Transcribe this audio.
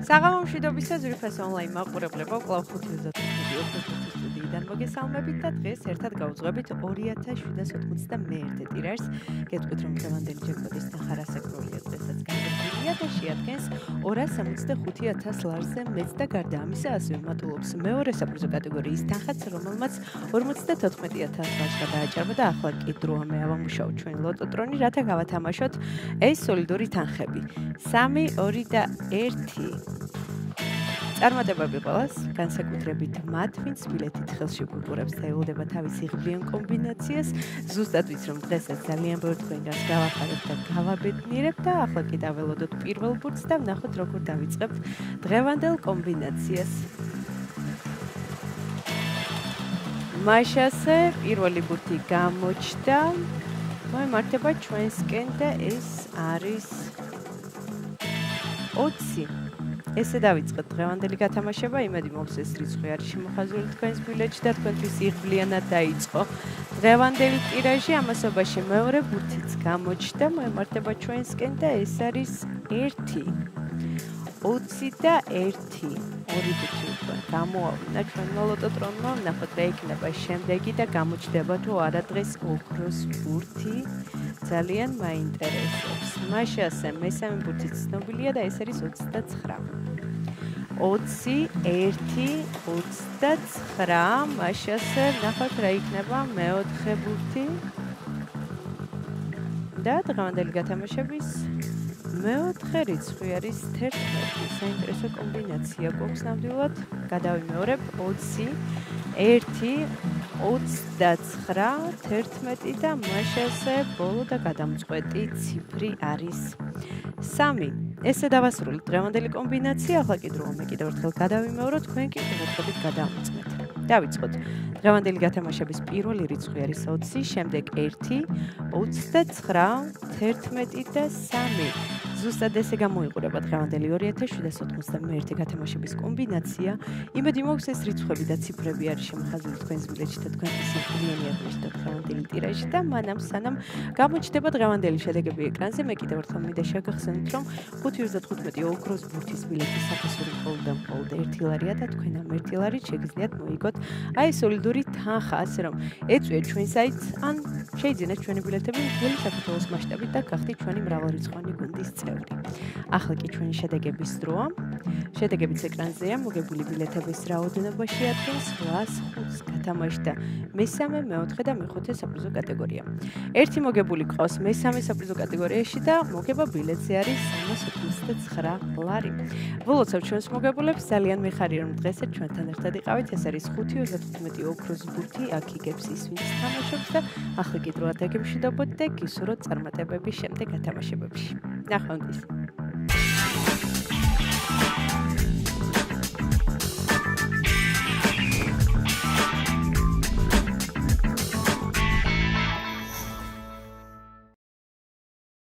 საღამო მშვიდობისა ძვირფას ონლაინ მაყურებლებო კვლავ 5:15 ოქტომბრის სტუდიიდან მოგესალმებით და დღეს ერთად გავუძღვებით 2791 ტირაჟს. გეტყვით რომ დღევანდელი ჯეკპოტის ნახა რასაკროია დღესაც განსაკუთრებია და შეადგენს 265,000 ლარზე მეც და გარდა ამისა ასევე მატულობს მეორე საპრიზო კატეგორიის თანხაც, რომელმაც 54,000 ლარს გადააჭარბა და ახლა კი დროა მე ავამუშაოთ ჩვენ ლოტოტრონი, რათა გავათამაშოთ ეს სოლიდური თანხები. 3, 2 და 1 წარმატებები ყველას, განსაკუთრებით მათ, ვინც ბილეთით ხელში გუყურებს და ელოდება თავის იღბლიან კომბინაციას. ზუსტად ვიცი რომ დღესაც ძალიან ბევრი თქვენგანს გავახარებთ და გავაბედნიერებთ და ახლა კი დაველოდოთ პირველ ბურთს და ვნახოთ როგორ დავიწყებთ დღევანდელ კომბინაციას. მაშასე პირველი ბურთი გამოჩნდა. მოემართება ჩვენსკენ და ეს არის 20. ესე დავიწყეთ დღევანდელი გათამაშება, იმედი მაქვს ეს რიცხვი არის შემოხაზული თქვენს ბილეთში და თქვენთვის იღბლიანად დაიწყო დღევანდელი ტირაჟი. ამასობაში მეორე ბურთიც გამოჩნდა, მოემართება ჩვენსკენ და ეს არის 1. 20 და 1. ორი ბურთი უკვე გამოავლინა ჩვენმა ლოტოტრონმა, ვნახოთ რა იქნება შემდეგი და გამოჩნდება თუ არა დღეს ოქროს ბურთი. ძალიან მაინტერესებს. მაშასე მესამე ბურთიც ცნობილია და ეს არის 29. 20, 1, 29. მაშასე ვნახოთ რა იქნება მეოთხე ბურთი. და დღევანდელი გათამაშების მეოთხე რიცხვი არის 11. საინტერესო კომბინაცია გვაქვს ნამდვილად. გადავიმეორებ 20, 1, 29, 11 და მაშასე ბოლო და გადამწყვეტი ციფრი არის 3. ესე დავასრულეთ დღევანდელი კომბინაცია. ახლა კი დროა მე კიდევ ერთხელ გადავიმეორო, თქვენ კი ყურადღებით გადაამოწმეთ. დავიწყოთ. დღევანდელი გათამაშების პირველი რიცხვი არის 20, შემდეგ 1, 29, 11 და 3. ზუსტად ესე გამოიყურება დღევანდელი 2791 გათამაშების კომბინაცია. იმედი მაქვს ეს რიცხვები და ციფრები არის შემოხაზული თქვენს ბილეთში და თქვენთვის იღბლიანი აღმოჩნდა დღევანდელი ტირაჟი და მანამ სანამ გამოჩნდება დღევანდელი შედეგები ეკრანზე, მე კიდევ ერთხელ მინდა შეგახსენოთ, რომ 5/15 ოქროს ბურთის ბილეთის საფასური მხოლოდ 1 ლარია და თქვენ ამ 1 ლარით შეგიძლიათ მოიგოთ აი სოლიდური თანხა, ასე რომ ეწვიეთ ჩვენ საიტს ან შეიძინეთ ჩვენი ბილეთები მთელი საქართველოს მასშტაბით და გახდით ჩვენი მრავალრიცხოვანი გუნდის წევრი. ახლა კი ჩვენი შედეგების დროა. შედეგებიც ეკრანზეა, მოგებული ბილეთების რაოდენობა შეადგენს 805-ს, გათამაშდა მესამე, მეოთხე და მეხუთე საპრიზო კატეგორია. ერთი მოგებული ყავს მესამე საპრიზო კატეგორიაში და მოგება ბილეთზე არის 389 ლარი. ვლოცავ ჩვენს მოგებულებს, ძალიან მიხარია რომ დღესაც ჩვენთან ერთად იყავით. ეს არის 5/15 ოქროს ბურთი, აქ იგებს ის ვინც თამაშობს და ახლა კი დროა დაგემშვიდობოთ და გისურვოთ წარმატებები შემდეგ გათამაშებებში. ნახვამდის.